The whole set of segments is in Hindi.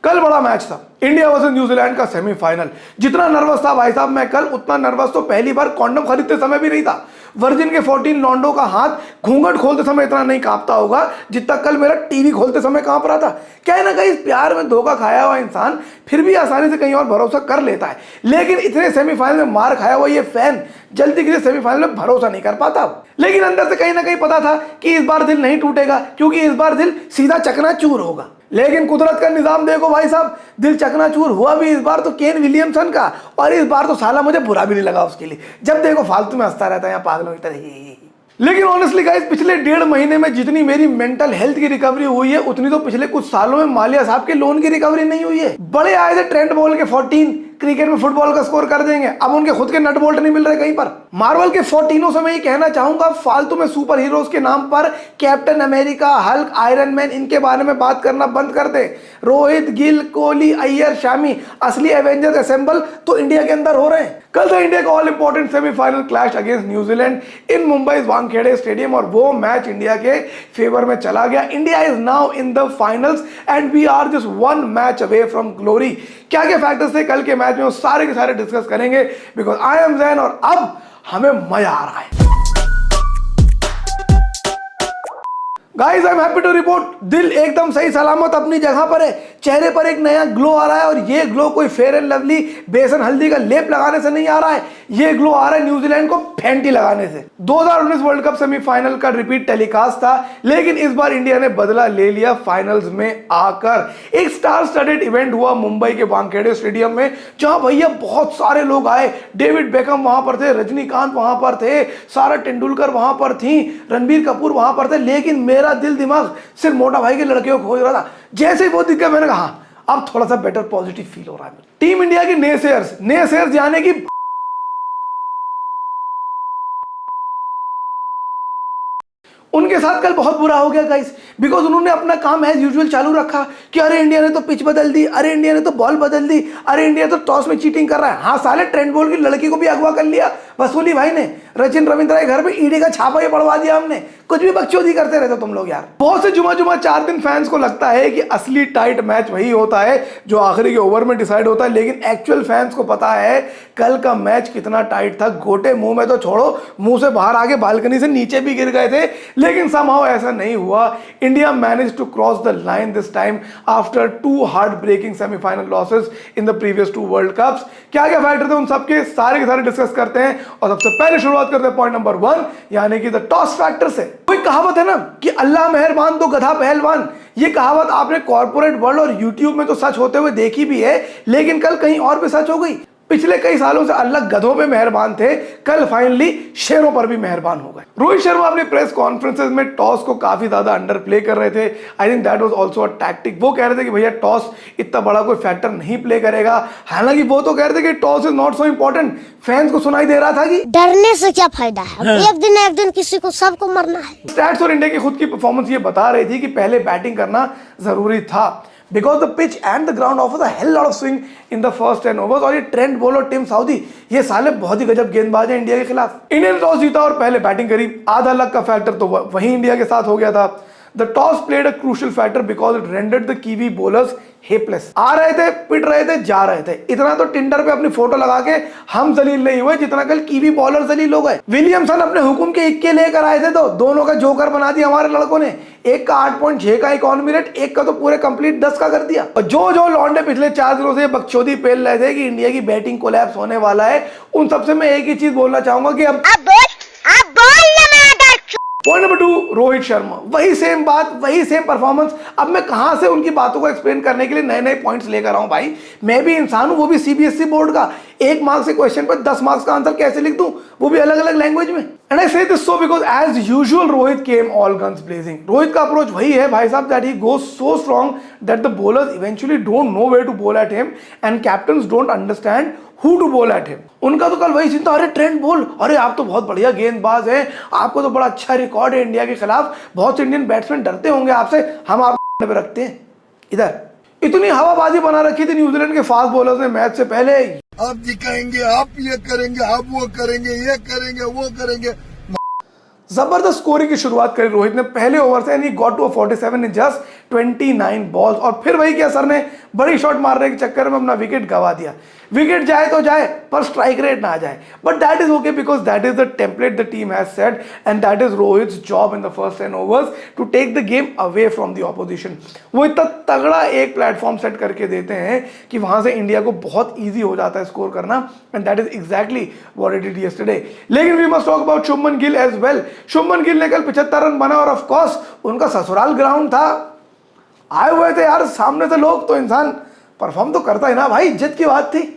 कल बड़ा मैच था, इंडिया वर्सेस न्यूजीलैंड का सेमीफाइनल। जितना नर्वस था भाई साहब मैं कल, उतना नर्वस तो पहली बार कॉन्डम खरीदते समय भी नहीं था। वर्जिन के 14 लॉन्डो का हाथ घूंघट खोलते समय इतना नहीं कांपता होगा जितना कल मेरा टीवी खोलते समय कांप रहा था। क्या है ना, कहीं इस प्यार में धोखा खाया हुआ इंसान फिर भी आसानी से कहीं और भरोसा कर लेता है, लेकिन इतने सेमीफाइनल में मार खाया हुआ ये फैन जल्दी किसी सेमीफाइनल में भरोसा नहीं कर पाता। लेकिन अंदर से कहीं ना कहीं पता था कि इस बार दिल नहीं टूटेगा, क्योंकि इस बार दिल सीधा चकनाचूर होगा। लेकिन कुदरत का निजाम देखो भाई साहब, दिल चकनाचूर हुआ भी इस बार तो केन विलियमसन का, और इस बार तो साला मुझे बुरा भी नहीं लगा उसके लिए। जब देखो फालतू में हंसता रहता है यहाँ पागलों की तरह। लेकिन ऑनेस्टली गाइस, पिछले 1.5 महीने में जितनी मेरी मेंटल हेल्थ की रिकवरी हुई है, उतनी तो पिछले कुछ सालों में मालिया साहब के लोन की रिकवरी नहीं हुई है। बड़े आए थे ट्रेंट बोल्ट के 14, क्रिकेट में फुटबॉल का स्कोर कर देंगे, अब उनके खुद के नट बोल्ट नहीं मिल रहे कहीं पर। मार्वल के 14 से मैं ये कहना चाहूंगा, फालतू में सुपर हीरोज के नाम पर captain America, Hulk, iron man, इनके बारे में बात करना बंद कर दे। रोहित, गिल, कोहली, अय्यर, शामी, असली एवेंजर्स असेंबल तो इंडिया के अंदर हो रहे हैं। कल था इंडिया का all important semifinal clash against New Zealand in Mumbai Wankhede stadium, और वो मैच इंडिया के फेवर में चला गया। India is now in the finals and we are just 1 match away from glory. क्या क्या फैक्टर्स थे कल के मैच में, वो सारे के सारे डिस्कस करेंगे, बिकॉज आई एम जैन और अब हमें मजा आ रहा है। Guys I am happy to report, दिल एकदम सही सलामत अपनी जगह पर है, चेहरे पर एक नया ग्लो आ रहा है, और ये ग्लो कोई फेयर एंड लवली बेसन हल्दी का लेप लगाने से नहीं आ रहा है, ये ग्लो आ रहा है न्यूजीलैंड को फैंटी लगाने से। 2019 वर्ल्ड कप सेमीफाइनल का रिपीट टेलीकास्ट था, लेकिन इस बार इंडिया ने बदला ले लिया फाइनल्स में आकर। एक स्टार स्टडेड इवेंट हुआ मुंबई के वानखेड़े स्टेडियम में, जहां भैया बहुत सारे लोग आए। डेविड बेकहम वहां पर थे, रजनीकांत वहां पर थे, सारा तेंदुलकर वहां पर थी, रणबीर कपूर वहां पर थे, लेकिन मेरा दिल दिमाग सिर्फ मोटा भाई के लड़के को खोज रहा था। जैसे ही वो दिख गया मैंने कहा अब थोड़ा सा बेटर पॉजिटिव फील हो रहा है। टीम इंडिया के नेसेयर्स यानी कि उनके साथ कल बहुत बुरा हो गया गाइस, बिकॉज उन्होंने अपना काम एज यूजुअल चालू रखा कि अरे इंडिया ने तो पिच बदल दी, अरे इंडिया ने तो बॉल बदल दी, अरे इंडिया तो टॉस में चीटिंग कर रहा है। हाँ साले, ट्रेंट बोल्ट की लड़की को भी अगवा कर लिया वसूली भाई ने, सचिन रविंद्र के घर पे ईडी का छापा ही पड़वा दिया हमने। कुछ भी बकचोदी करते रहते तुम लोग यार। बहुत से जुमा 4 दिन फैंस को लगता है कि असली टाइट मैच वही होता है जो आखिरी के ओवर में डिसाइड होता है, लेकिन एक्चुअल फैंस को पता है कल का मैच कितना टाइट था। गोटे मुंह में तो छोड़ो, मुंह से बाहर आके बालकनी से नीचे भी गिर गए थे, लेकिन समहाउ ऐसा नहीं हुआ। India manage to cross the line this time after 2 heart breaking semifinal losses in the previous 2 world cups. क्या क्या फैक्टर थे उन सबके सारे के सारे डिस्कस करते हैं, और सबसे पहले शुरुआत करते हैं पॉइंट नंबर 1 यानी कि द टॉस फैक्टर से। कोई कहावत है ना कि अल्लाह मेहरबान तो गधा पहलवान, ये कहावत आपने कॉर्पोरेट वर्ल्ड और यूट्यूब में तो सच होते हुए देखी भी है, लेकिन कल कहीं और भी सच हो गई। पिछले कई सालों से अल्लाह गधों पे मेहरबान थे, कल फाइनली शेरों पर भी मेहरबान हो गए। रोहित शर्मा अपने प्रेस कॉन्फ्रेंसेस में टॉस को काफी ज्यादा अंडर प्ले कर रहे थे। I think that was also a tactic. वो कह रहे थे कि भैया टॉस इतना बड़ा कोई फैक्टर नहीं प्ले करेगा, हालांकि वो तो कह रहे थे कि toss is not so important. Fans को सुनाई दे रहा था कि डरने से क्या फायदा है, एक दिन किसी को सबको मरना है। स्टैट्स और इंडिया की खुद की परफॉर्मेंस ये बता रही थी कि पहले बैटिंग करना जरूरी था, because the pitch and the ground offers a hell lot of swing in the first 10 overs। और ये ट्रेंट बोल्ट और टिम साउदी ये साले बहुत ही गजब गेंदबाज हैं इंडिया के खिलाफ। इंडिया ने टॉस जीता और पहले बैटिंग करी, आधा लक का फैक्टर तो वही इंडिया के साथ हो गया था। The toss played a crucial factor because it rendered the Kiwi bowlers helpless। आ रहे थे, पिट रहे थे, जा रहे थे। इतना तो टिंडर पे अपनी फोटो लगा के हम जलील नहीं हुए जितना कल कीवी बॉलर जलील हो गए। विलियमसन अपने हुक्म के इक्के लेकर आए थे, तो दोनों का जोकर बना दिया हमारे लड़कों ने। एक का 8.6 का इकोनॉमी रेट, एक का तो पूरे कंप्लीट 10 का कर दिया। और जो लॉन्डे पिछले 4 दिनों से बकचोदी पेल रहे थे कि इंडिया की बैटिंग कोलैप्स होने वाला है, उन सबसे मैं एक ही चीज बोलना चाहूंगा कि अब पॉइंट नंबर 2 रोहित शर्मा, वही सेम बात, वही सेम परफॉर्मेंस। अब मैं कहां से उनकी बातों को एक्सप्लेन करने के लिए नए नए पॉइंट्स लेकर आऊं भाई। मैं भी इंसान हूं, वो भी सीबीएसई बोर्ड का। 1 मार्क्स के क्वेश्चन पर 10 मार्क्स का आंसर कैसे लिख दूं, वो भी अलग अलग लैंग्वेज में। And I say this so because as usual Rohit came all guns blazing. Rohit का अप्रोच वही है भाई साहब, that he goes so strong that the bowlers eventually don't know where to bowl at him and captains don't understand who to bowl at him. उनका तो कल वही चिंता, अरे ट्रेंट बोल, अरे आप तो बहुत बढ़िया गेंदबाज हैं, आपको तो बड़ा अच्छा रिकॉर्ड है इंडिया के खिलाफ, बहुत से इंडियन बैट्समैन डरते होंगे आपसे, हम आप पे रखते हैं। इधर इतनी हवाबाजी बना रखी थी न्यूजीलैंड के फास्ट बॉलर्स ने मैच से पहले। आप दिखाएंगे, आप ये करेंगे, आप वो करेंगे, ये करेंगे, वो करेंगे। जबरदस्त स्कोरिंग की शुरुआत करी रोहित ने पहले ओवर से, and he got to 47 in just 29 balls, और फिर वही किया सर ने, बड़ी शॉट मारने के चक्कर में अपना विकेट गवा दिया। विकेट जाए तो जाए पर स्ट्राइक रेट ना जाए, but that is okay because that is the template the team has set and that is Rohit's job in the first 10 overs to take the game away from the opposition. वो इतना तगड़ा एक प्लेटफॉर्म सेट करके देते हैं कि वहां से इंडिया को बहुत ईजी हो जाता है स्कोर करना, and that is exactly what it did yesterday. लेकिन we must talk about Shubman Gill as well. Shubman Gill ने कल 75 रन बना और ऑफ कोर्स उनका ससुराल ग्राउंड था, आए हुए थे यार सामने से लोग, तो इंसान परफॉर्म तो करता है ना भाई, इज्जत की बात थी।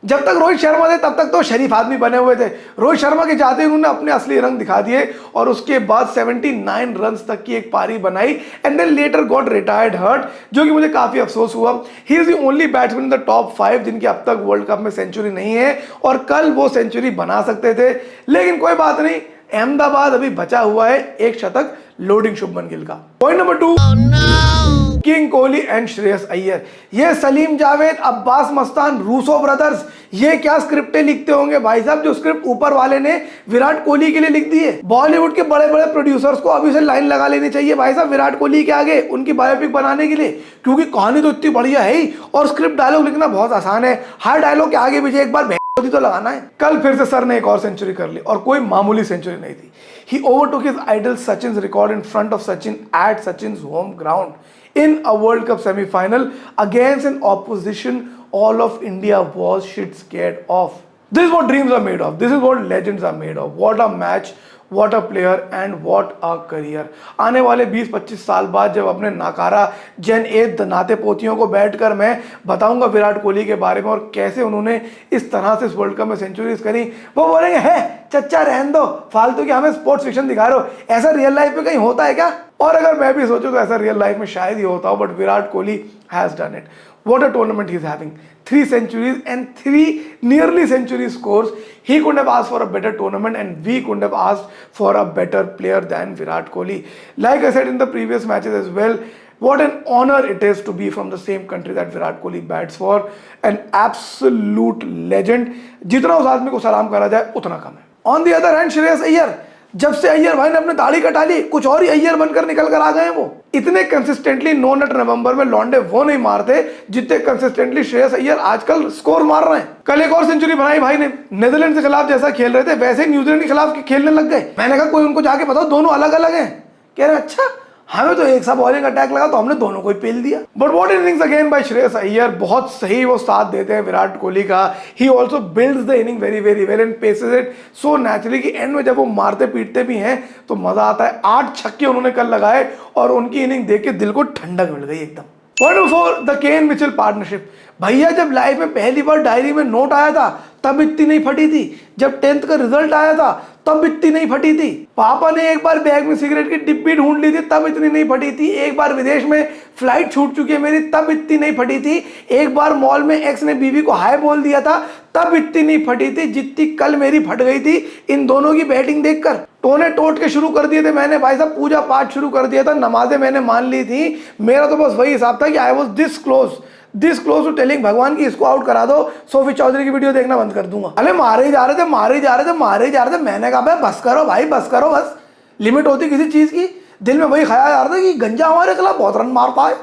जब तक रोहित शर्मा थे तब तक तो शरीफ आदमी बने हुए थे, रोहित शर्मा के जाते उन्होंने अपने असली रंग दिखा दिए और उसके बाद 79 रन्स तक की एक पारी बनाई and then later got retired hurt, जो कि मुझे काफी अफसोस हुआ। He is the only batsman in the top 5 जिनकी अब तक वर्ल्ड कप में सेंचुरी नहीं है, और कल वो सेंचुरी बना सकते थे, लेकिन कोई बात नहीं, अहमदाबाद अभी बचा हुआ है एक शतक लोडिंग शुभमन गिल का। Point number 2, king Kohli and Shreyas Iyer. ये सलीम जावेद, अब्बास मस्तान, रूसो ब्रदर्स, ये क्या स्क्रिप्टें लिखते होंगे भाई साहब, जो स्क्रिप्ट ऊपर वाले ने विराट कोहली के लिए लिख दी है। बॉलीवुड के बड़े बड़े प्रोड्यूसर्स को अभी से लाइन लगा लेनी चाहिए भाई साहब विराट कोहली के आगे उनकी बायोपिक बनाने के लिए, क्योंकि कहानी तो इतनी बढ़िया है ही और स्क्रिप्ट डायलॉग लिखना बहुत आसान है। हर डायलॉग के आगे पीछे एक बार तो लगाना है। कल फिर से सर ने एक और सेंचुरी कर ली और कोई मामूली सेंचुरी नहीं थी। He overtook his idol Sachin's record in front of Sachin at Sachin's home ground in a World Cup semi-final against an opposition all of India was shit scared of. This is what dreams are made of. This is what legends are made of. What a match, what a player and what a career. आने वाले 20-25 साल बाद जब अपने नाकारा जेन एद नाते पोतियों को बैठकर मैं बताऊंगा विराट कोहली के बारे में और कैसे उन्होंने इस तरह से इस वर्ल्ड कप में सेंचुरीज करी, वो बोलेंगे है चच्चा रहन दो, फालतू की हमें स्पोर्ट्स फिक्शन दिखा रहे हो, ऐसा रियल लाइफ में कहीं होता है क्या? और अगर मैं भी सोचूं तो ऐसा रियल लाइफ में शायद ही होता हो, but Virat Kohli has done it. What a tournament he's having. 3 centuries and 3 nearly century scores. He couldn't have asked for a better tournament and we couldn't have asked for a better player than Virat Kohli. Like I said in the previous matches as well, what an honor it is to be from the same country that Virat Kohli bats for. An absolute legend. जितना उस आदमी को सलाम करा जाए उतना कम है। On the other hand, Shreyas Iyer, जब से अय्यर भाई ने अपने दाढ़ी कटा ली कुछ और ही अय्यर बनकर निकल कर आ गए हैं। वो इतने कंसिस्टेंटली नो नट नवंबर में लौंडे वो नहीं मारते जितने कंसिस्टेंटली श्रेयस अय्यर आजकल स्कोर मार रहे हैं। कल एक और सेंचुरी बनाई भाई ने, नीदरलैंड के खिलाफ जैसा खेल रहे थे वैसे ही न्यूजीलैंड के खिलाफ खेलने लग गए। मैंने कहा कोई उनको जाके बताओ दोनों अलग अलग हैं, कह रहे अच्छा हमें तो एक सा बॉलिंग अटैक लगा तो हमने दोनों को ही पेल दिया। But what innings again by Shreyas Iyer, बहुत सही वो साथ देते हैं विराट कोहली का। He also builds the inning very very well and paces it so naturally कि एंड में जब वो मारते पीटते भी हैं तो मजा आता है। 8 छक्के उन्होंने कल लगाए और उनकी इनिंग देख के दिल को ठंडक मिल गई एकदम। Point number 4, the Kane Mitchell partnership. भैया जब लाइफ में पहली बार डायरी में नोट आया था तब इतनी नहीं फटी थी, जब 10th का रिजल्ट आया था तब इतनी नहीं फटी थी, पापा ने एक बार बैग में सिगरेट की डिब्बी ढूंढ ली थी तब इतनी नहीं फटी थी, एक बार विदेश में फ्लाइट छूट चुकी है मेरी तब इतनी नहीं फटी थी, एक बार मॉल में एक्स ने बीवी को हाय बोल दिया था तब इतनी नहीं फटी थी जितनी कल मेरी फट गई थी इन दोनों की बैटिंग देखकर। टोने टोट के शुरू कर दिए थे मैंने भाई साहब, पूजा पाठ शुरू कर दिया था, नमाजें मैंने मान ली थी, मेरा तो बस वही हिसाब था कि I was this close to telling भगवान की इसको आउट करा दो, सोफी चौधरी की वीडियो देखना बंद कर दूंगा। अरे मारे ही जा रहे थे, मैंने कहा बस करो भाई बस करो, बस लिमिट होती किसी चीज की। दिल में वही ख्याल आ रहा था कि गंजा हमारे खिलाफ बहुत रन मारता है।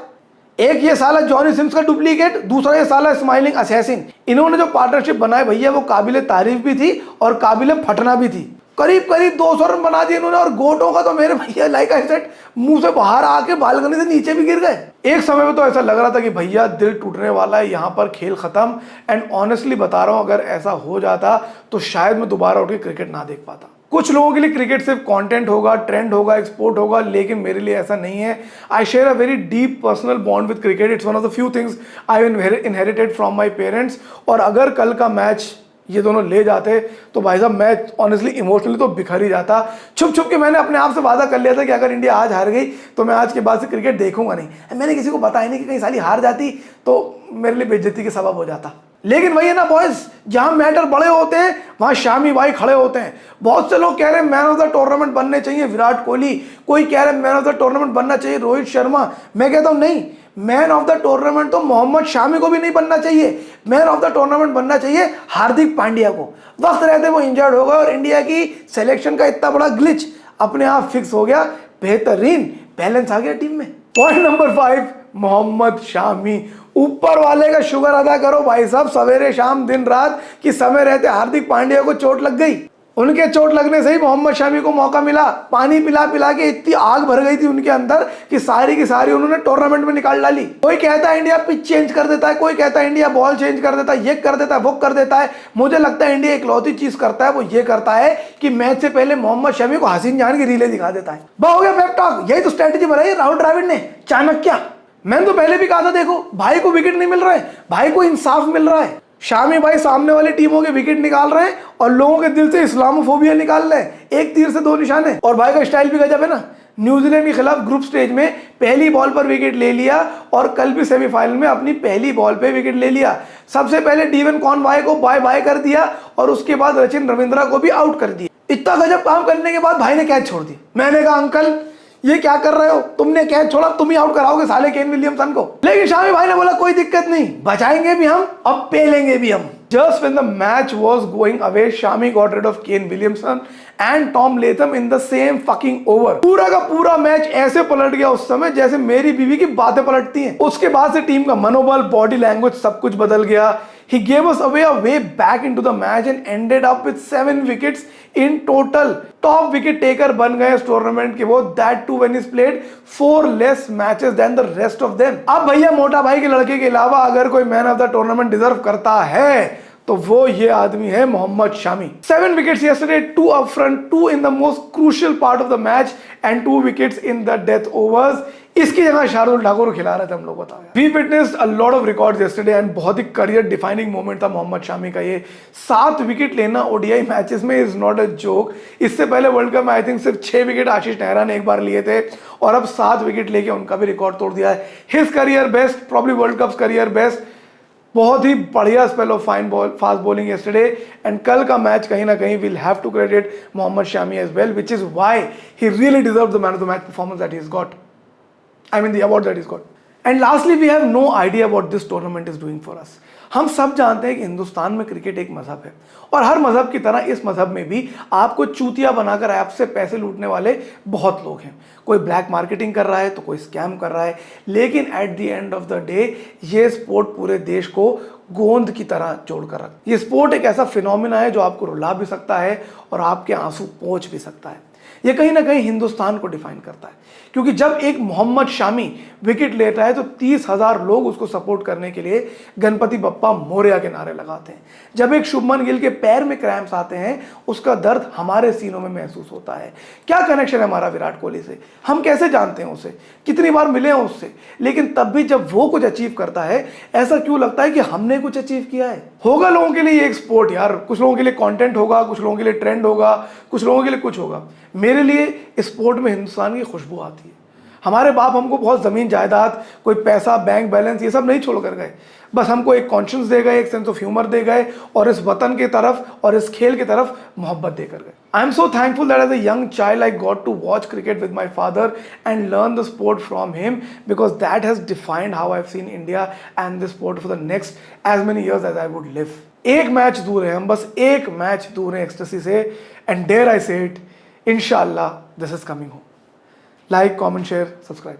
एक ये साला जॉनी सिम्स का डुप्लीकेट, दूसरा ये साला स्माइलिंग असैसिन। इन्होंने जो पार्टनरशिप बनाई भैया वो काबिले तारीफ भी थी और काबिले फटना भी थी। करीब 200 रन बना दिए इन्होंने और गोटों का तो मेरे भैया लाइक आई सेड मुंह से बाहर आके बालकनी से नीचे भी गिर गए। एक समय में तो ऐसा लग रहा था कि भैया दिल टूटने वाला है, यहाँ पर खेल खत्म। एंड ऑनेस्टली बता रहा हूँ अगर ऐसा हो जाता तो शायद मैं दोबारा उठ के क्रिकेट ना देख पाता। कुछ लोगों के लिए क्रिकेट सिर्फ कंटेंट होगा, ट्रेंड होगा, एक्सपोर्ट होगा, लेकिन मेरे लिए ऐसा नहीं है। I share a very deep personal bond with cricket. It's one of the few things I inherited from my parents. और अगर कल का मैच ये दोनों ले जाते तो भाई साहब मैं ऑनेस्टली इमोशनली तो बिखर ही जाता। छुप के मैंने अपने आप से वादा कर लिया था कि अगर इंडिया आज हार गई तो मैं आज के बाद से क्रिकेट देखूंगा नहीं। मैंने किसी को बताया नहीं कि कहीं साली हार जाती तो मेरे लिए बेइज्जती के सबब हो जाता। लेकिन वही है ना बॉयज, जहां मैटर बड़े होते हैं वहां शामी भाई खड़े होते हैं। बहुत से लोग कह रहे हैं मैन ऑफ द टूर्नामेंट बनने चाहिए विराट कोहली, कोई कह रहे हैं मैन ऑफ द टूर्नामेंट बनना चाहिए रोहित शर्मा। मैं कहता हूं नहीं, मैन ऑफ द टूर्नामेंट तो मोहम्मद शामी को भी नहीं बनना चाहिए, मैन ऑफ द टूर्नामेंट बनना चाहिए हार्दिक पांड्या को। वक्त रहते वो इंजर्ड हो गए और इंडिया की सिलेक्शन का इतना बड़ा ग्लिच अपने आप फिक्स हो गया, बेहतरीन बैलेंस आ गया टीम में। Point number 5, Mohammed Shami. ऊपर वाले का शुक्र अदा करो भाई साहब, सवेरे शाम दिन रात कि समय रहते हार्दिक पांड्या को चोट लग गई। उनके चोट लगने से ही मोहम्मद शामी को मौका मिला। पानी पिला पिला के इतनी आग भर गई थी उनके अंदर कि सारी की सारी उन्होंने टूर्नामेंट में निकाल डाली। कोई कहता है इंडिया पिच चेंज कर देता है, कोई कहता है इंडिया बॉल चेंज कर देता है, ये कर देता है, वो कर देता है। मुझे लगता है इंडिया इकलौती चीज करता है, वो ये करता है कि मैच से पहले मोहम्मद शमी को हसीन जान की रीले दिखा देता है। हो गया पेप टॉक। यही तो स्ट्रेटेजी बनाई राहुल द्रविड़ ने, चाणक्य। मैंने तो पहले भी कहा था, देखो भाई को विकेट नहीं मिल रहा है, भाई को इंसाफ मिल रहा है। शामी भाई सामने वाली टीमों के विकेट निकाल रहे हैं और लोगों के दिल से इस्लामोफोबिया निकाल रहे हैं। एक तीर से दो निशाने। और भाई का स्टाइल भी गजब है ना। न्यूजीलैंड के खिलाफ ग्रुप स्टेज में पहली बॉल पर विकेट ले लिया और कल भी सेमीफाइनल में अपनी पहली बॉल पे विकेट ले लिया। सबसे पहले डीवन कॉनवाय को बाय बाय कर दिया और उसके बाद सचिन रविंद्रा को भी आउट कर दिया। इतना गजब काम करने के बाद भाई ने कैच छोड़ दी। मैंने कहा अंकल ये क्या कर रहे हो, तुमने कैच छोड़ा, तुम ही आउट कराओगे साले केन विलियमसन को। लेकिन शामी भाई ने बोला कोई दिक्कत नहीं, बचाएंगे भी हम और पेलेंगे भी हम। Just when the match was going away, Shami got rid of Kane Williamson and Tom Latham in the same fucking over. पूरा का पूरा मैच ऐसे पलट गया उस समय जैसे मेरी बीवी की बातें पलटती हैं। उसके बाद से टीम का मनोबल, बॉडी लैंग्वेज सब कुछ बदल गया। He gave us away a way back into the match and ended up with 7 wickets in total. Top wicket taker बन गए इस टूर्नामेंट के वो, that too when he's played 4 less matches than the rest of them. अब भैया मोटा भाई के लड़के के अलावा अगर कोई man of the tournament deserve करता है तो वो ये आदमी है Mohammad Shami. 7 wickets yesterday, 2 up front, 2 in the most crucial part of the match and 2 wickets in the death overs. इसकी जगह शार्दुल ठाकुर खिला रहे थे हम लोग, बताओ। We witnessed a lot of records yesterday and बहुत ही करियर डिफाइनिंग मोमेंट था मोहम्मद शामी का ये। 7 विकेट लेना ओडीआई मैचेस में इज नॉट अ जोक। इससे पहले वर्ल्ड कप में आई थिंक सिर्फ 6 विकेट आशीष नेहरा ने एक बार लिए थे और अब 7 विकेट लेके उनका भी रिकॉर्ड तोड़ दिया है। His career best, probably world cup career best. बहुत ही बढ़िया spell of fine ball, fast bowling yesterday and कल का मैच कहीं ना कहीं will have to credit Mohammed Shami as well, which is why he really deserves the man of the match performance that he has got. I mean the award that he's got. And lastly, we have no idea what this tournament is doing for us. हम सब जानते हैं कि हिंदुस्तान में क्रिकेट एक मजहब है और हर मजहब की तरह इस मजहब में भी आपको चूतिया बनाकर आपसे पैसे लूटने वाले बहुत लोग हैं। कोई ब्लैक मार्केटिंग कर रहा है तो कोई स्कैम कर रहा है, लेकिन at the end of the day ये स्पोर्ट पूरे देश को गोंद की तरह जोड़कर रख। ये स्पोर्ट एक ऐसा फिनोमिना है जो आपको रुला भी सकता है और आपके आंसू पोंछ भी सकता है। ये कहीं ना कहीं हिंदुस्तान को डिफाइन करता है, क्योंकि जब एक मोहम्मद शामी विकेट लेता है तो 30,000 लोग उसको सपोर्ट करने के लिए गणपति बप्पा मोरया के नारे लगाते हैं। जब एक शुभमन गिल के पैर में क्रैम्प्स आते हैं उसका दर्द हमारे सीनों में महसूस होता है। क्या कनेक्शन है हमारा विराट कोहली से, हम कैसे जानते हैं उसे, कितनी बार मिले हैं उससे, लेकिन तब भी जब वो कुछ अचीव करता है ऐसा क्यों लगता है कि हमने कुछ अचीव किया है। होगा लोगों के लिए एक स्पोर्ट यार, कुछ लोगों के लिए कंटेंट होगा, कुछ लोगों के लिए ट्रेंड होगा, कुछ लोगों के लिए कुछ होगा। मेरे लिए स्पोर्ट में हिंदुस्तान की खुशबू आती है। हमारे बाप हमको बहुत ज़मीन जायदाद, कोई पैसा, बैंक बैलेंस ये सब नहीं छोड़ कर गए, बस हमको एक कॉन्शियस दे गए, एक सेंस ऑफ ह्यूमर दे गए और इस वतन की तरफ और इस खेल की तरफ मोहब्बत देकर गए। I am so thankful that as a young child I got to watch cricket with my father and learn the sport from him, because that has defined how I have seen India and the sport for the next as many years as I would live. एक मैच दूर है हम, बस एक मैच दूर है एक्सटेसी से, एंड डेयर आई से इट, इंशाल्लाह this is coming home. Like, comment, share, subscribe.